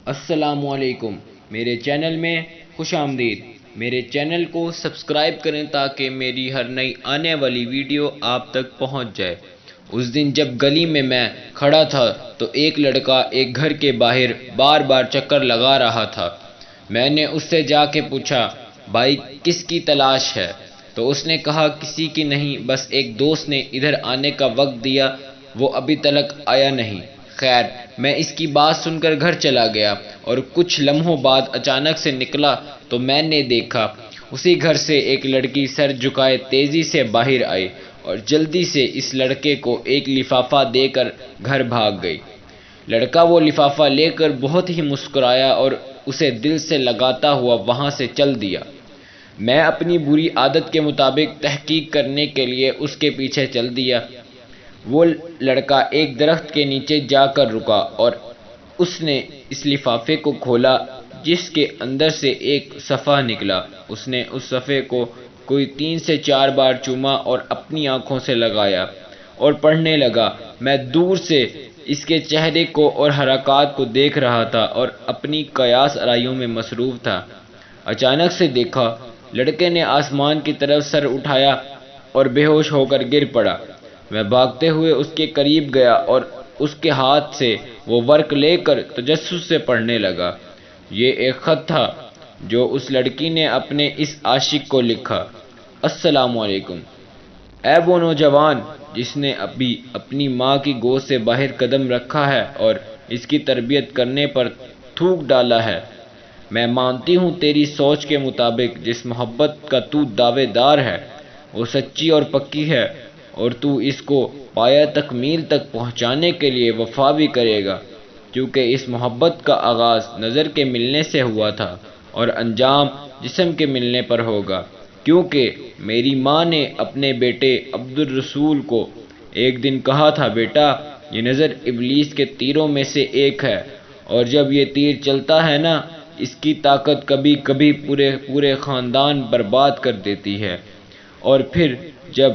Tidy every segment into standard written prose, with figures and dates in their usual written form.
السلام علیکم، میرے چینل میں خوش آمدید۔ میرے چینل کو سبسکرائب کریں تاکہ میری ہر نئی آنے والی ویڈیو آپ تک پہنچ جائے۔ اس دن جب گلی میں کھڑا تھا تو ایک لڑکا ایک گھر کے باہر بار بار چکر لگا رہا تھا۔ میں نے اس سے جا کے پوچھا، بھائی کس کی تلاش ہے؟ تو اس نے کہا کسی کی نہیں، بس ایک دوست نے ادھر آنے کا وقت دیا، وہ ابھی تک آیا نہیں۔ خیر، میں اس کی بات سن کر گھر چلا گیا اور کچھ لمحوں بعد اچانک سے نکلا تو میں نے دیکھا اسی گھر سے ایک لڑکی سر جھکائے تیزی سے باہر آئی اور جلدی سے اس لڑکے کو ایک لفافہ دے کر گھر بھاگ گئی۔ لڑکا وہ لفافہ لے کر بہت ہی مسکرایا اور اسے دل سے لگاتا ہوا وہاں سے چل دیا۔ میں اپنی بری عادت کے مطابق تحقیق کرنے کے لیے اس کے پیچھے چل دیا۔ وہ لڑکا ایک درخت کے نیچے جا کر رکا اور اس نے اس لفافے کو کھولا جس کے اندر سے ایک صفحہ نکلا۔ اس نے اس صفحے کو کوئی 3 سے 4 بار چوما اور اپنی آنکھوں سے لگایا اور پڑھنے لگا۔ میں دور سے اس کے چہرے کو اور حرکات کو دیکھ رہا تھا اور اپنی قیاس آرائیوں میں مصروف تھا۔ اچانک سے دیکھا لڑکے نے آسمان کی طرف سر اٹھایا اور بے ہوش ہو کر گر پڑا۔ میں بھاگتے ہوئے اس کے قریب گیا اور اس کے ہاتھ سے وہ ورق لے کر تجسس سے پڑھنے لگا۔ یہ ایک خط تھا جو اس لڑکی نے اپنے اس عاشق کو لکھا۔ السلام علیکم، اے وہ نوجوان جس نے ابھی اپنی ماں کی گود سے باہر قدم رکھا ہے اور اس کی تربیت کرنے پر تھوک ڈالا ہے۔ میں مانتی ہوں تیری سوچ کے مطابق جس محبت کا تو دعوے دار ہے وہ سچی اور پکی ہے، اور تو اس کو پایہ تکمیل تک پہنچانے کے لیے وفا بھی کرے گا، کیونکہ اس محبت کا آغاز نظر کے ملنے سے ہوا تھا اور انجام جسم کے ملنے پر ہوگا، کیونکہ میری ماں نے اپنے بیٹے عبدالرسول کو ایک دن کہا تھا، بیٹا یہ نظر ابلیس کے تیروں میں سے ایک ہے، اور جب یہ تیر چلتا ہے نا، اس کی طاقت کبھی کبھی پورے خاندان برباد کر دیتی ہے، اور پھر جب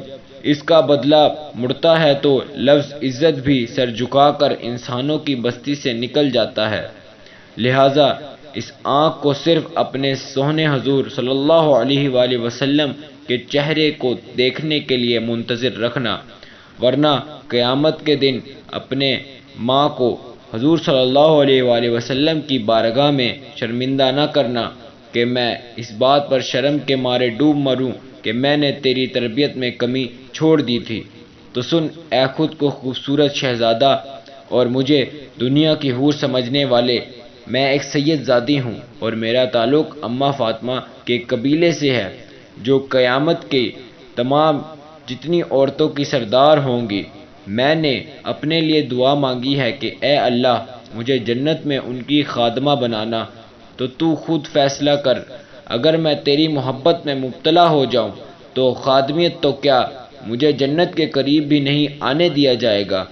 اس کا بدلہ مڑتا ہے تو لفظ عزت بھی سر جھکا کر انسانوں کی بستی سے نکل جاتا ہے۔ لہٰذا اس آنکھ کو صرف اپنے سونے حضور صلی اللہ علیہ وآلہ وسلم کے چہرے کو دیکھنے کے لیے منتظر رکھنا، ورنہ قیامت کے دن اپنے ماں کو حضور صلی اللہ علیہ وآلہ وسلم کی بارگاہ میں شرمندہ نہ کرنا کہ میں اس بات پر شرم کے مارے ڈوب مروں کہ میں نے تیری تربیت میں کمی چھوڑ دی تھی۔ تو سن اے خود کو خوبصورت شہزادہ اور مجھے دنیا کی حور سمجھنے والے، میں ایک سید زادی ہوں اور میرا تعلق اماں فاطمہ کے قبیلے سے ہے جو قیامت کی تمام جتنی عورتوں کی سردار ہوں گی۔ میں نے اپنے لیے دعا مانگی ہے کہ اے اللہ مجھے جنت میں ان کی خادمہ بنانا، تو خود فیصلہ کر، اگر میں تیری محبت میں مبتلا ہو جاؤں تو خادمیت تو کیا، مجھے جنت کے قریب بھی نہیں آنے دیا جائے گا۔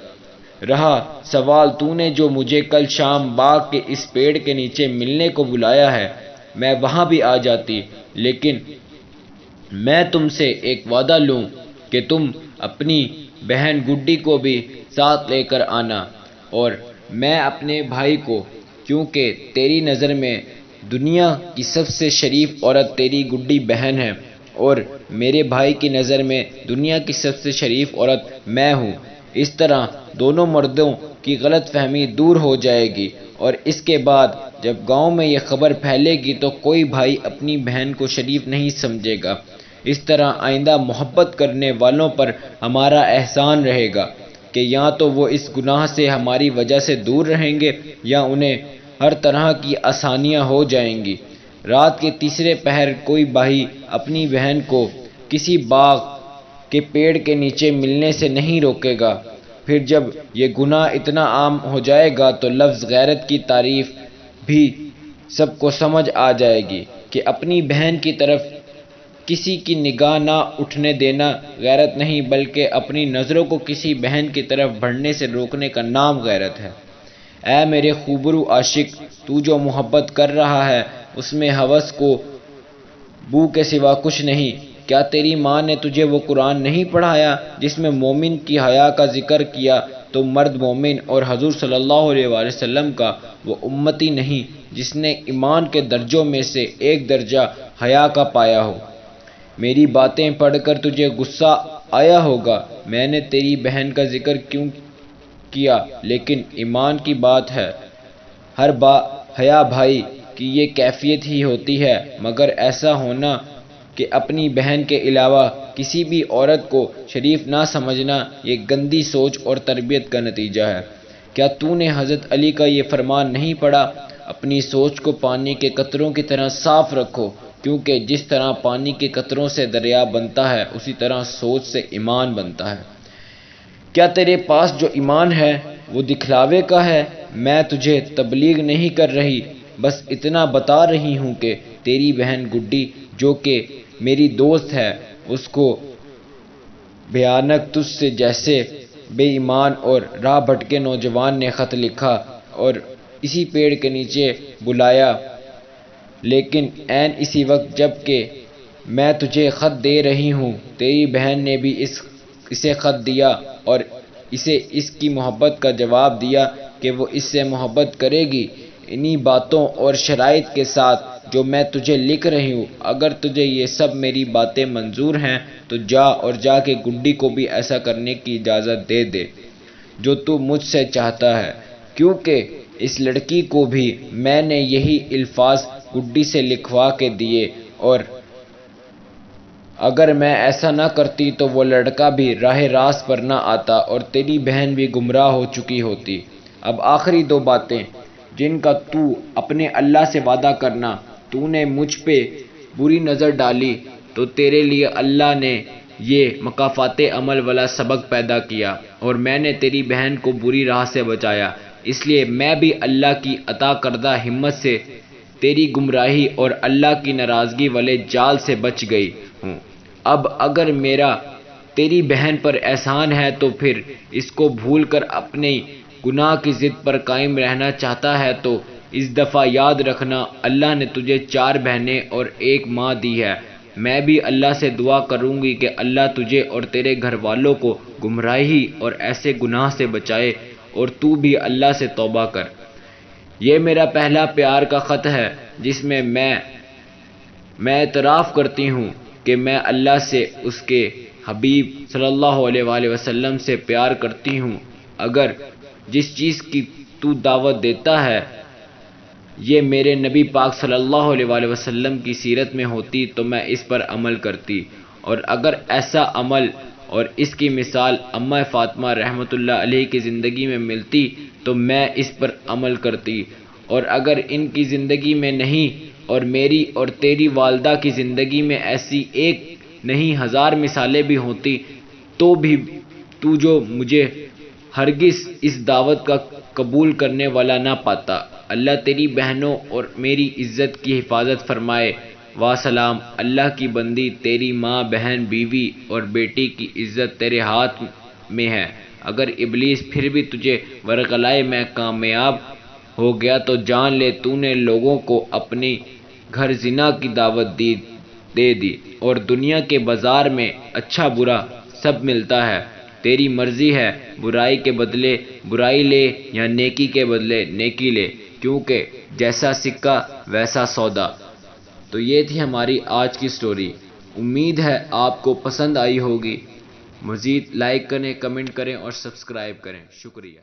رہا سوال تو نے جو مجھے کل شام باغ کے اس پیڑ کے نیچے ملنے کو بلایا ہے، میں وہاں بھی آ جاتی، لیکن میں تم سے ایک وعدہ لوں کہ تم اپنی بہن گڈی کو بھی ساتھ لے کر آنا، اور میں اپنے بھائی کو، کیونکہ تیری نظر میں دنیا کی سب سے شریف عورت تیری گڈی بہن ہے اور میرے بھائی کی نظر میں دنیا کی سب سے شریف عورت میں ہوں، اس طرح دونوں مردوں کی غلط فہمی دور ہو جائے گی، اور اس کے بعد جب گاؤں میں یہ خبر پھیلے گی تو کوئی بھائی اپنی بہن کو شریف نہیں سمجھے گا۔ اس طرح آئندہ محبت کرنے والوں پر ہمارا احسان رہے گا کہ یا تو وہ اس گناہ سے ہماری وجہ سے دور رہیں گے یا انہیں ہر طرح کی آسانیاں ہو جائیں گی۔ رات کے تیسرے پہر کوئی بھائی اپنی بہن کو کسی باغ کے پیڑ کے نیچے ملنے سے نہیں روکے گا۔ پھر جب یہ گناہ اتنا عام ہو جائے گا تو لفظ غیرت کی تعریف بھی سب کو سمجھ آ جائے گی کہ اپنی بہن کی طرف کسی کی نگاہ نہ اٹھنے دینا غیرت نہیں، بلکہ اپنی نظروں کو کسی بہن کی طرف بڑھنے سے روکنے کا نام غیرت ہے۔ اے میرے خوبرو عاشق، تو جو محبت کر رہا ہے اس میں ہوس کو بو کے سوا کچھ نہیں۔ کیا تیری ماں نے تجھے وہ قرآن نہیں پڑھایا جس میں مومن کی حیا کا ذکر کیا تو مرد مومن اور حضور صلی اللہ علیہ وآلہ وسلم کا وہ امتی نہیں جس نے ایمان کے درجوں میں سے ایک درجہ حیا کا پایا ہو۔ میری باتیں پڑھ کر تجھے غصہ آیا ہوگا، میں نے تیری بہن کا ذکر کیوں کیا، لیکن ایمان کی بات ہے۔ ہر حیا بھائی کی یہ کیفیت ہی ہوتی ہے، مگر ایسا ہونا کہ اپنی بہن کے علاوہ کسی بھی عورت کو شریف نہ سمجھنا، یہ گندی سوچ اور تربیت کا نتیجہ ہے۔ کیا تو نے حضرت علی کا یہ فرمان نہیں پڑھا؟ اپنی سوچ کو پانی کے قطروں کی طرح صاف رکھو، کیونکہ جس طرح پانی کے قطروں سے دریا بنتا ہے، اسی طرح سوچ سے ایمان بنتا ہے۔ کیا تیرے پاس جو ایمان ہے وہ دکھلاوے کا ہے؟ میں تجھے تبلیغ نہیں کر رہی، بس اتنا بتا رہی ہوں کہ تیری بہن گڈی جو کہ میری دوست ہے، اس کو بھیانک تجھ سے جیسے بے ایمان اور راہ بھٹکے نوجوان نے خط لکھا اور اسی پیڑ کے نیچے بلایا، لیکن عین اسی وقت جب کہ میں تجھے خط دے رہی ہوں، تیری بہن نے بھی اسے خط دیا اور اسے اس کی محبت کا جواب دیا کہ وہ اس سے محبت کرے گی۔ انہی باتوں اور شرائط کے ساتھ جو میں تجھے لکھ رہی ہوں، اگر تجھے یہ سب میری باتیں منظور ہیں تو جا کے گڈی کو بھی ایسا کرنے کی اجازت دے دے جو تو مجھ سے چاہتا ہے، کیونکہ اس لڑکی کو بھی میں نے یہی الفاظ گڈی سے لکھوا کے دیے، اور اگر میں ایسا نہ کرتی تو وہ لڑکا بھی راہ راست پر نہ آتا اور تیری بہن بھی گمراہ ہو چکی ہوتی۔ اب آخری دو باتیں جن کا تو اپنے اللہ سے وعدہ کرنا۔ تو نے مجھ پہ بری نظر ڈالی تو تیرے لیے اللہ نے یہ مکافات عمل والا سبق پیدا کیا، اور میں نے تیری بہن کو بری راہ سے بچایا، اس لیے میں بھی اللہ کی عطا کردہ ہمت سے تیری گمراہی اور اللہ کی ناراضگی والے جال سے بچ گئی ہوں۔ اب اگر میرا تیری بہن پر احسان ہے تو پھر اس کو بھول کر اپنے گناہ کی ضد پر قائم رہنا چاہتا ہے تو اس دفعہ یاد رکھنا، اللہ نے تجھے 4 بہنیں اور 1 ماں دی ہے۔ میں بھی اللہ سے دعا کروں گی کہ اللہ تجھے اور تیرے گھر والوں کو گمراہی اور ایسے گناہ سے بچائے، اور تو بھی اللہ سے توبہ کر۔ یہ میرا پہلا پیار کا خط ہے جس میں میں اعتراف کرتی ہوں کہ میں اللہ سے، اس کے حبیب صلی اللہ علیہ وآلہ وسلم سے پیار کرتی ہوں۔ اگر جس چیز کی تو دعوت دیتا ہے یہ میرے نبی پاک صلی اللہ علیہ وآلہ وسلم کی سیرت میں ہوتی تو میں اس پر عمل کرتی، اور اگر ایسا عمل اور اس کی مثال اماں فاطمہ رحمۃ اللہ علیہ کی زندگی میں ملتی تو میں اس پر عمل کرتی، اور اگر ان کی زندگی میں نہیں اور میری اور تیری والدہ کی زندگی میں ایسی ایک نہیں 1000 مثالیں بھی ہوتی تو بھی تو جو مجھے ہرگز اس دعوت کا قبول کرنے والا نہ پاتا۔ اللہ تیری بہنوں اور میری عزت کی حفاظت فرمائے۔ وسلام۔ اللہ کی بندی، تیری ماں، بہن، بیوی اور بیٹی کی عزت تیرے ہاتھ میں ہے۔ اگر ابلیس پھر بھی تجھے ورغلائے میں کامیاب ہو گیا تو جان لے تو نے لوگوں کو اپنی گھر زنا کی دعوت دے دی، اور دنیا کے بازار میں اچھا برا سب ملتا ہے۔ تیری مرضی ہے، برائی کے بدلے برائی لے یا نیکی کے بدلے نیکی لے، کیونکہ جیسا سکہ ویسا سودا۔ تو یہ تھی ہماری آج کی سٹوری۔ امید ہے آپ کو پسند آئی ہوگی۔ مزید لائک کریں، کمنٹ کریں اور سبسکرائب کریں۔ شکریہ۔